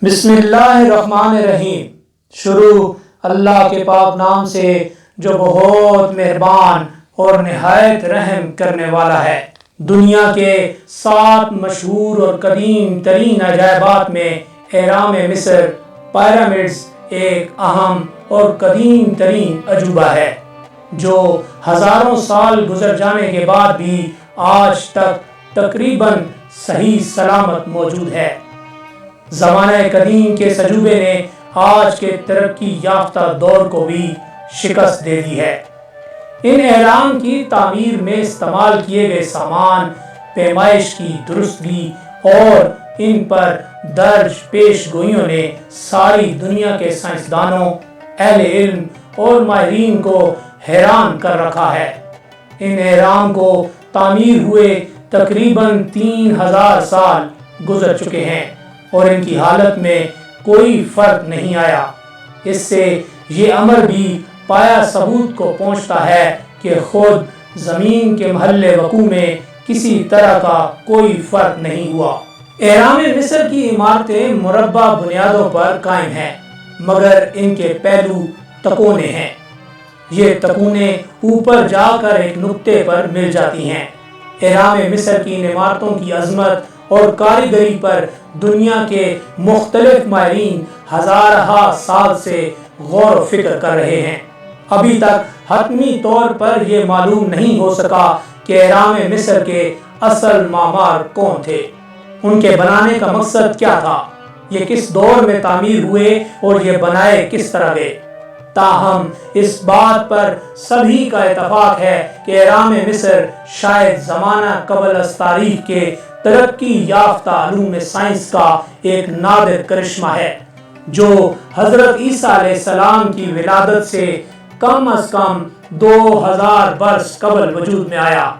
بسم اللہ الرحمن الرحیم۔ شروع اللہ کے پاک نام سے جو بہت مہربان اور نہایت رحم کرنے والا ہے۔ دنیا کے 7 مشہور اور قدیم ترین عجائبات میں اہرام مصر پیرامڈز ایک اہم اور قدیم ترین عجوبہ ہے جو ہزاروں سال گزر جانے کے بعد بھی آج تک تقریباً صحیح سلامت موجود ہے۔ زمانہ قدیم کے عجوبے نے آج کے ترقی یافتہ دور کو بھی شکست دے دی ہے۔ ان اہرام کی تعمیر میں استعمال کیے گئے سامان، پیمائش کی درستگی اور ان پر درج پیش گوئیوں نے ساری دنیا کے سائنسدانوں، اہل علم اور ماہرین کو حیران کر رکھا ہے۔ ان اہرام کو تعمیر ہوئے تقریباً 3000 سال گزر چکے ہیں اور ان کی حالت میں کوئی فرق نہیں آیا۔ اس سے یہ امر بھی پایا ثبوت کو پہنچتا ہے کہ خود زمین کے محل وقوع میں کسی طرح کا کوئی فرق نہیں ہوا۔ اہرام مصر کی عمارتیں مربع بنیادوں پر قائم ہیں، مگر ان کے پہلو تکونے ہیں۔ یہ تکونے اوپر جا کر ایک نقطے پر مل جاتی ہیں۔ اہرام مصر کی ان عمارتوں کی عظمت اور کاریگری پر دنیا کے مختلف ماہرین ہزارہ سال سے غور و فکر کر رہے ہیں۔ ابھی تک حتمی طور پر یہ معلوم نہیں ہو سکا کہ اہرام مصر کے اصل معمار کون تھے، ان کے بنانے کا مقصد کیا تھا، یہ کس دور میں تعمیر ہوئے اور یہ بنائے کس طرح گئے۔ تاہم اس بات پر سبھی کا اتفاق ہے کہ اہرام مصر شاید زمانہ قبل از تاریخ کے ترقی یافتہ علوم سائنس کا ایک نادر کرشمہ ہے جو حضرت عیسیٰ علیہ السلام کی ولادت سے کم از کم 2000 برس قبل وجود میں آیا۔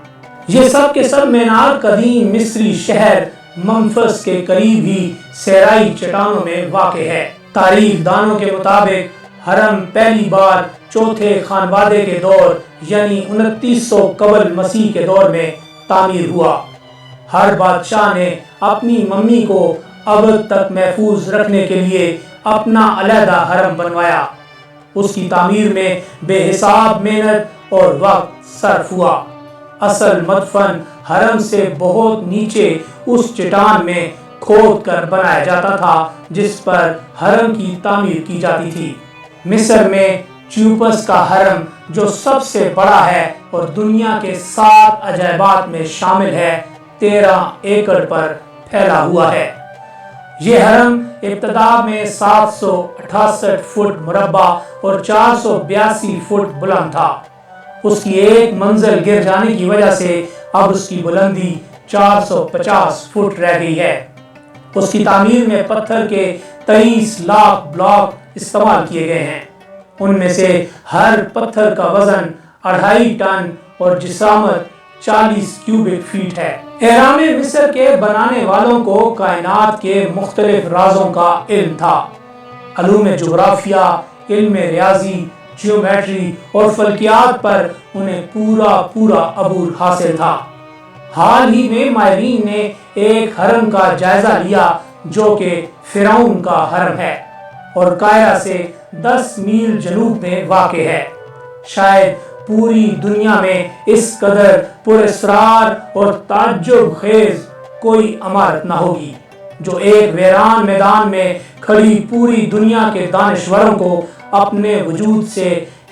یہ سب کے سب مینار قدیم مصری شہر منفس کے قریب ہی صحرائی چٹانوں میں واقع ہے۔ تاریخ دانوں کے مطابق حرم پہلی بار چوتھے خانوادے کے دور یعنی 2900 قبل مسیح کے دور میں تعمیر ہوا۔ ہر بادشاہ نے اپنی ممی کو ابد تک محفوظ رکھنے کے لیے اپنا علیحدہ حرم بنوایا۔ اس کی تعمیر میں بے حساب محنت اور وقت صرف ہوا۔ اصل مدفن حرم سے بہت نیچے اس چٹان میں کھود کر بنایا جاتا تھا جس پر حرم کی تعمیر کی جاتی تھی۔ مصر میں چیوپس کا حرم جو سب سے بڑا ہے اور دنیا کے 7 عجائبات میں شامل ہے 13 ایکڑ پر پھیلا ہوا ہے۔ یہ حرم ابتدا میں 768 فٹ مربع اور 482 فٹ بلند تھا۔ اس کی ایک منزل گر جانے کی وجہ سے اب اس کی بلندی 450 فٹ رہ گئی ہے۔ اس کی تعمیر میں پتھر کے 23 لاکھ بلاک استعمال کیے گئے ہیں۔ ان میں سے ہر پتھر کا وزن 2.5 ٹن اور جسامت 40 کیوبک فیٹ ہے۔ اہرام مصر کے بنانے والوں کو کائنات کے مختلف رازوں کا علم تھا۔ علوم جغرافیہ، علم ریاضی، جیومیٹری اور فلکیات پر انہیں پورا عبور حاصل تھا۔ حال ہی میں ماہرین نے ایک حرم کا جائزہ لیا جو کہ فرعون کا حرم ہے اور قاہرہ سے 10 میل جنوب میں واقع ہے۔ شاید پوری دنیا میں اس قدر پراسرار اور تعجب خیز کوئی عمارت نہ ہوگی جو ایک ویران میدان میں کھڑی پوری دنیا کے دانشوروں کو اپنے وجود سے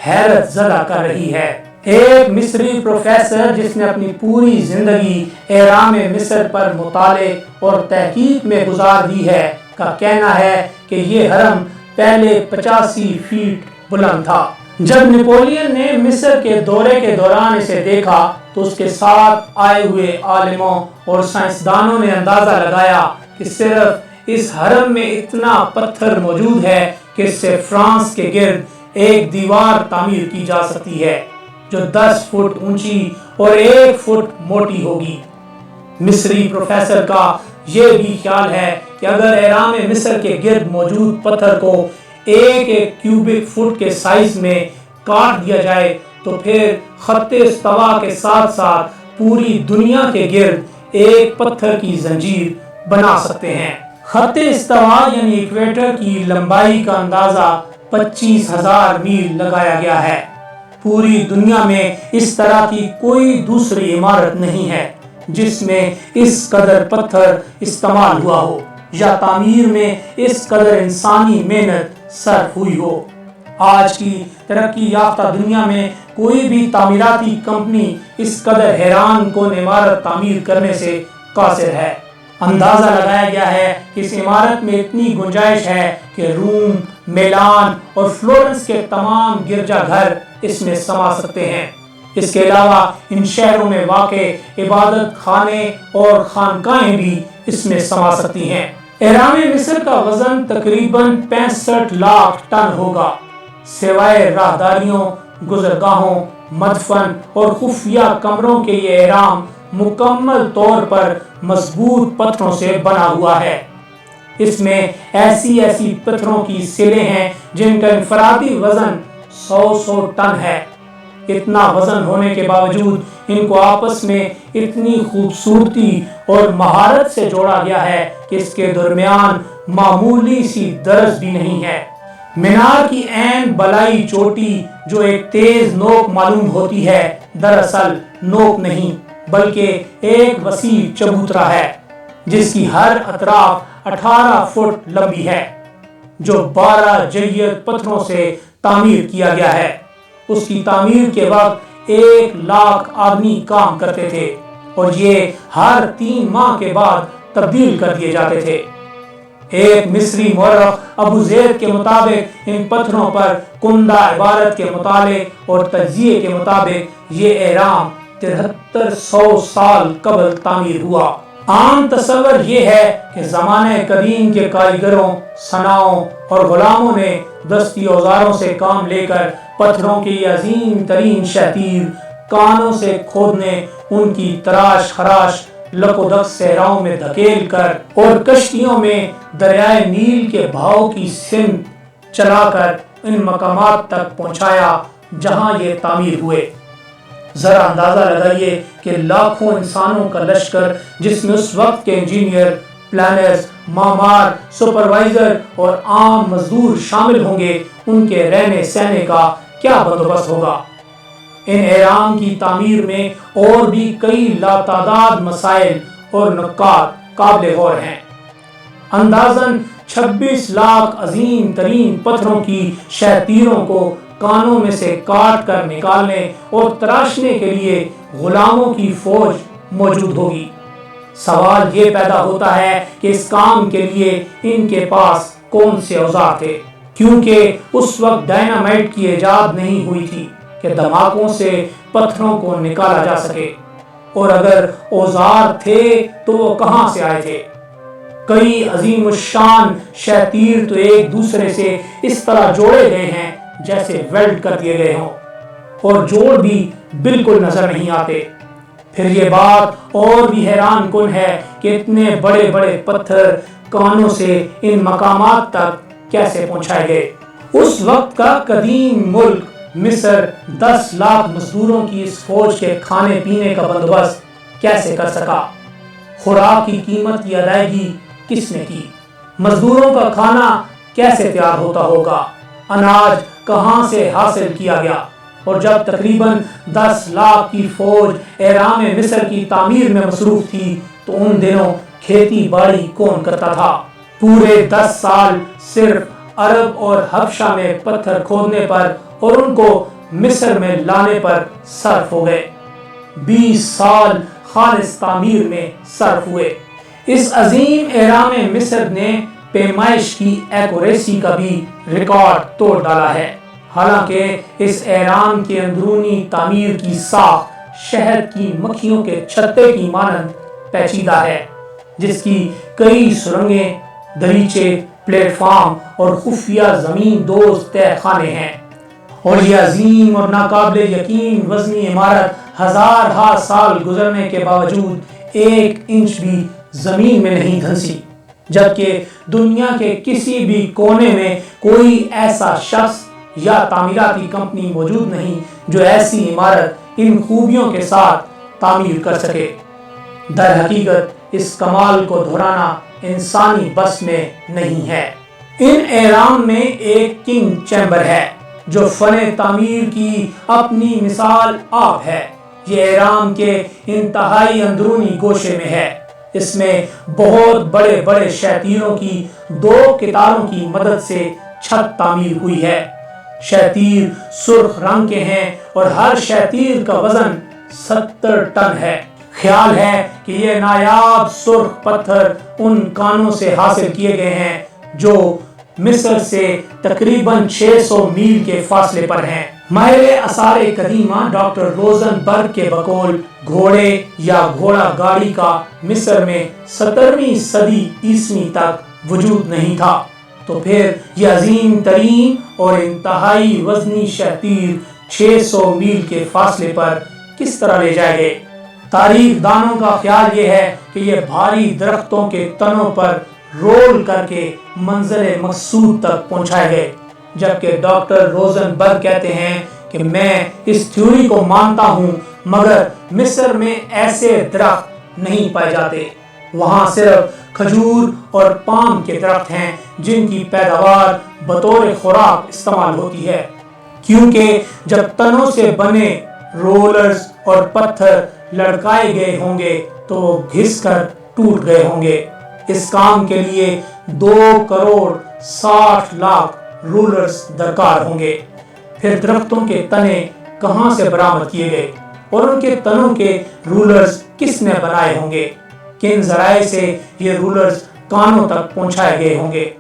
حیرت زدہ کر رہی ہے۔ ایک مصری پروفیسر جس نے اپنی پوری زندگی اہرام مصر پر مطالعے اور تحقیق میں گزار دی ہے کا کہنا ہے کہ یہ حرم پہلے 85 فیٹ بلند تھا۔ جب نیپولین نے مصر کے دورے کے دوران اسے دیکھا تو اس کے ساتھ آئے ہوئے عالموں اور سائنسدانوں نے اندازہ لگایا کہ صرف اس حرم میں اتنا پتھر موجود ہے کہ اس سے فرانس کے گرد ایک دیوار تعمیر کی جا سکتی ہے جو 10 فٹ اونچی اور 1 فٹ موٹی ہوگی۔ مصری پروفیسر کا یہ بھی خیال ہے کہ اگر اہرام مصر کے گرد موجود پتھر کو ایک کیوبک فٹ کے سائز میں کاٹ دیا جائے تو پھر خط استوا کے ساتھ پوری دنیا کے گرد ایک پتھر کی زنجیر بنا سکتے ہیں۔ خط استوا یعنی ایکویٹر کی لمبائی کا اندازہ 25,000 میل لگایا گیا ہے۔ پوری دنیا میں اس طرح کی کوئی دوسری عمارت نہیں ہے جس میں اس قدر پتھر استعمال ہوا ہو یا تعمیر میں اس قدر انسانی محنت صرف ہوئی ہو۔ آج کی ترقی یافتہ دنیا میں کوئی بھی تعمیراتی کمپنی اس قدر حیران کن عمارت تعمیر کرنے سے قاصر ہے۔ اندازہ لگایا گیا ہے کہ اس عمارت میں اتنی گنجائش ہے کہ روم، میلان اور فلورنس کے تمام گرجا گھر اس میں سما سکتے ہیں۔ اس کے علاوہ ان شہروں میں واقع عبادت خانے اور خانقاہیں بھی اس میں سما سکتی ہیں۔ اہرام مصر کا وزن تقریباً 65 لاکھ ٹن ہوگا۔ سوائے راہداریوں، گزرگاہوں، مدفن اور خفیہ کمروں کے یہ اہرام مکمل طور پر مضبوط پتھروں سے بنا ہوا ہے۔ اس میں ایسی پتھروں کی سلیں ہیں جن کا انفرادی وزن 100 ٹن ہے۔ اتنا وزن ہونے کے باوجود ان کو آپس میں اتنی خوبصورتی اور مہارت سے جوڑا گیا ہے کہ اس کے درمیان معمولی سی درز بھی نہیں ہے۔ مینار کی عین بلائی چوٹی جو ایک تیز نوک معلوم ہوتی ہے، دراصل نوک نہیں بلکہ ایک وسیع چبوترا ہے جس کی ہر اطراف 18 فٹ لمبی ہے، جو 12 جیت پتھروں سے تعمیر کیا گیا ہے۔ اس کی تعمیر کے وقت 1 لاکھ آدمی کام کرتے تھے اور یہ ہر 3 ماہ کے بعد تبدیل کر دیے جاتے تھے۔ ایک مصری مورخ ابو زید کے مطابق ان پتھروں پر کندہ عبارت کے مطالعے اور تجزیے کے مطابق یہ اہرام 7300 سال قبل تعمیر ہوا۔ عام تصور یہ ہے کہ زمانہ قدیم کے کاریگروں، صناعوں اور غلاموں نے دستی اوزاروں سے کام لے کر پتھروں کی عظیم ترین شہتیر کانوں سے کھودنے، ان کی تراش خراش لکودک صحراؤں میں دھکیل کر اور کشتیوں میں دریائے نیل کے بہاؤ کی سمت چلا کر ان مقامات تک پہنچایا جہاں یہ تعمیر ہوئے۔ ذرا اندازہ لگائیے کہ لاکھوں انسانوں کا لشکر جس میں اس وقت کے انجینئر، پلانرز، معمار، سپروائزر اور عام مزدور شامل ہوں گے، ان کے رہنے سہنے کا کیا بندوبست ہوگا۔ ان اہرام کی تعمیر میں اور بھی کئی لاتعداد مسائل اور نکات قابل غور ہیں۔ اندازاً 26 لاکھ عظیم ترین پتھروں کی شہتیروں کو کانوں میں سے کاٹ کر نکالنے اور تراشنے کے لیے غلاموں کی فوج موجود ہوگی۔ سوال یہ پیدا ہوتا ہے کہ اس کام کے لیے ان کے پاس کون سے اوزار تھے، کیونکہ اس وقت ڈائنامائٹ کی ایجاد نہیں ہوئی تھی کہ دھماکوں سے پتھروں کو نکالا جا سکے، اور اگر اوزار تھے تو وہ کہاں سے آئے تھے۔ کئی عظیم الشان شہتیر تو ایک دوسرے سے اس طرح جوڑے گئے ہیں جیسے ویلڈ کر دیے گئے ہوں، اور جوڑ بھی بالکل نظر نہیں آتے۔ پھر یہ بات اور بھی حیران کن ہے کہ اتنے بڑے بڑے پتھر کانوں سے ان مقامات تک کیسے پہنچائے گئے۔ اس وقت کا قدیم ملک مصر 10 لاکھ مزدوروں کی اس فوج کے کھانے پینے کا بندوبست کیسے کر سکا؟ خوراک کی قیمت کی ادائیگی کس نے کی؟ مزدوروں کا کھانا کیسے تیار ہوتا ہوگا؟ اناج کہاں سے حاصل کیا گیا؟ اور جب تقریباً 10 لاکھ کی فوج اہرام مصر کی تعمیر میں مصروف تھی تو ان دنوں کھیتی باڑی کون کرتا تھا؟ پورے 10 سال صرف عرب اور حبشہ میں پتھر کھودنے پر اور ان کو مصر میں لانے پر صرف ہو گئے۔ 20 سال خالص تعمیر میں صرف ہوئے۔ اس عظیم اہرام مصر نے پیمائش کی ایکوریسی کا بھی ریکارڈ توڑ ڈالا ہے۔ حالانکہ اس اہرام کے اندرونی تعمیر کی ساخت شہد کی مکھیوں کے چھتے کی مانند پیچیدہ ہے، جس کی کئی سرنگیں، دریچے، پلیٹ فارم اور خفیہ زمین دوز تہہ خانے ہیں، اور یہ عظیم اور ناقابل یقین وزنی عمارت ہزارہا سال گزرنے کے باوجود 1 انچ بھی زمین میں نہیں دھنسی، جبکہ دنیا کے کسی بھی کونے میں کوئی ایسا شخص یا تعمیراتی کمپنی موجود نہیں جو ایسی عمارت ان خوبیوں کے ساتھ تعمیر کر سکے۔ در حقیقت اس کمال کو دہرانا انسانی بس میں نہیں ہے۔ ان اہرام میں ایک کنگ چیمبر ہے جو فن تعمیر کی اپنی مثال آپ ہے۔ یہ اہرام کے انتہائی اندرونی گوشے میں ہے۔ اس میں بہت بڑے بڑے شیطینوں کی 2 قطاروں کی مدد سے چھت تعمیر ہوئی ہے۔ شیطیر سرخ رنگ کے ہیں اور ہر شیطیر کا وزن 70 ٹن ہے۔ خیال ہے کہ یہ نایاب سرخ پتھر ان کانوں سے حاصل کیے گئے ہیں جو مصر سے تقریباً 600 میل کے فاصلے پر ہیں۔ ماہر آثار قدیمہ ڈاکٹر روزن برگ کے بقول گھوڑے یا گھوڑا گاڑی کا مصر میں 17ویں صدی عیسوی تک وجود نہیں تھا، تو پھر یہ عظیم ترین اور انتہائی وزنی شیطیر 600 میل کے فاصلے پر کس طرح لے جائے گئے؟ تاریخ دانوں کا خیال یہ ہے کہ یہ بھاری درختوں کے تنوں پر رول کر کے منزل مقصود تک پہنچائے گئے، جبکہ ڈاکٹر روزن برگ کہتے ہیں کہ میں اس تھیوری کو مانتا ہوں، مگر مصر میں ایسے درخت نہیں پائے جاتے۔ وہاں صرف کھجور اور پام کے درخت ہیں جن کی پیداوار بطور خوراک استعمال ہوتی ہے، کیونکہ جب تنوں سے بنے رولرز اور پتھر لڑکائے گئے ہوں گے تو وہ گھس کر ٹوٹ گئے ہوں گے۔ اس کام کے لیے 2 کروڑ 60 لاکھ رولرز درکار ہوں گے۔ پھر درختوں کے تنے کہاں سے برآمد کیے گئے اور ان کے تنوں کے رولرز کس نے بنائے ہوں گے؟ کن ذرائع سے یہ رولرز کانوں تک پہنچائے گئے ہوں گے؟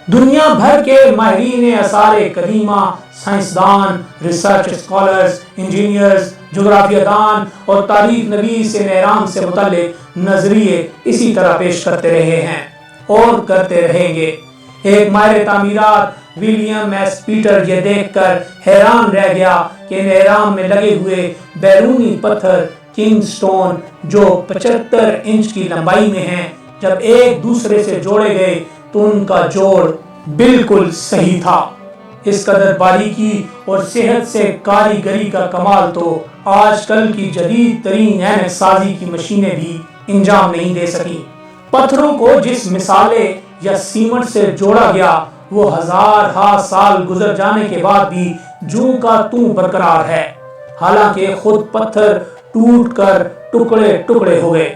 دنیا بھر کے ماہرین آثار قدیمہ، سائنسدان، ریسرچ اسکالرز، انجینئرز، جغرافیہ دان اور تاریخ نویس ان اہرام سے متعلق نظریے اسی طرح پیش کرتے رہے ہیں اور کرتے رہیں گے۔ ایک ماہر تعمیرات ولیم ایس پیٹر یہ دیکھ کر حیران رہ گیا کہ ان اہرام میں لگے ہوئے بیرونی پتھر کنگ سٹون جو 75 انچ کی لمبائی میں ہیں، جب ایک دوسرے سے جوڑے گئے تو ان کا جوڑ بالکل صحیح تھا۔ اس قدر باریکی اور صحت سے کاریگری کا کمال تو آج کل کی جدید ترین اینک سازی کی مشینیں بھی انجام نہیں دے سکیں۔ پتھروں کو جس مسالے یا سیمنٹ سے جوڑا گیا وہ ہزارہا سال گزر جانے کے بعد بھی جوں کا توں برقرار ہے، حالانکہ خود پتھر ٹوٹ کر ٹکڑے ٹکڑے ہو گئے۔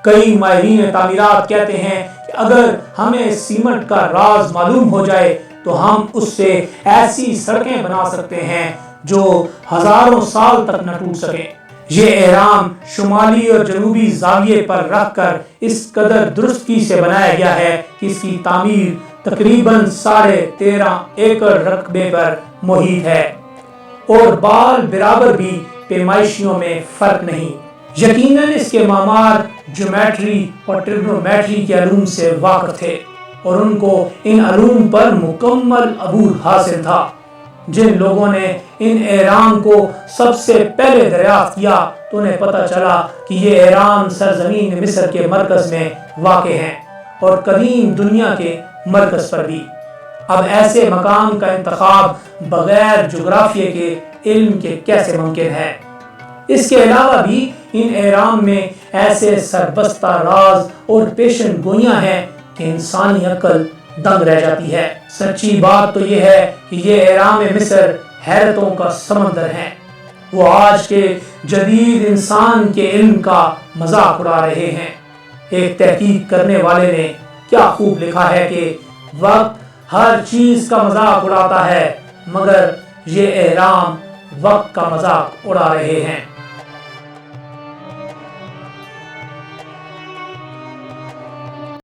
کئی ماہرین تعمیرات کہتے ہیں کہ اگر ہمیں سیمنٹ کا راز معلوم ہو جائے تو ہم اس سے ایسی سڑکیں بنا سکتے ہیں جو ہزاروں سال تک نہ ٹوٹ سکیں۔ یہ اہرام شمالی اور جنوبی زاویے پر رکھ کر اس قدر درستی سے بنایا گیا ہے کہ اس کی تعمیر تقریباً 13.5 ایکڑ رقبے پر محیط ہے اور بال برابر بھی پیمائشیوں میں فرق نہیں۔ یقیناً اس کے معمار جیومیٹری اور ٹریگنومیٹری کے علوم سے واقف تھے اور ان کو ان علوم پر مکمل عبور حاصل تھا۔ جن لوگوں نے ان اہرام کو سب سے پہلے دریافت کیا تو انہیں پتہ چلا کہ یہ اہرام سرزمین مصر کے مرکز میں واقع ہیں اور قدیم دنیا کے مرکز پر بھی۔ اب ایسے مقام کا انتخاب بغیر جغرافیے کے علم کے کیسے ممکن ہے؟ اس کے علاوہ بھی ان اہرام میں ایسے سربستہ راز اور پیشن گوئیاں ہیں کہ انسانی عقل دنگ رہ جاتی ہے۔ سچی بات تو یہ ہے کہ یہ اہرام مصر حیرتوں کا سمندر ہیں۔ وہ آج کے جدید انسان کے علم کا مذاق اڑا رہے ہیں۔ ایک تحقیق کرنے والے نے کیا خوب لکھا ہے کہ وقت ہر چیز کا مذاق اڑاتا ہے مگر یہ اہرام وقت کا مذاق اڑا رہے ہیں۔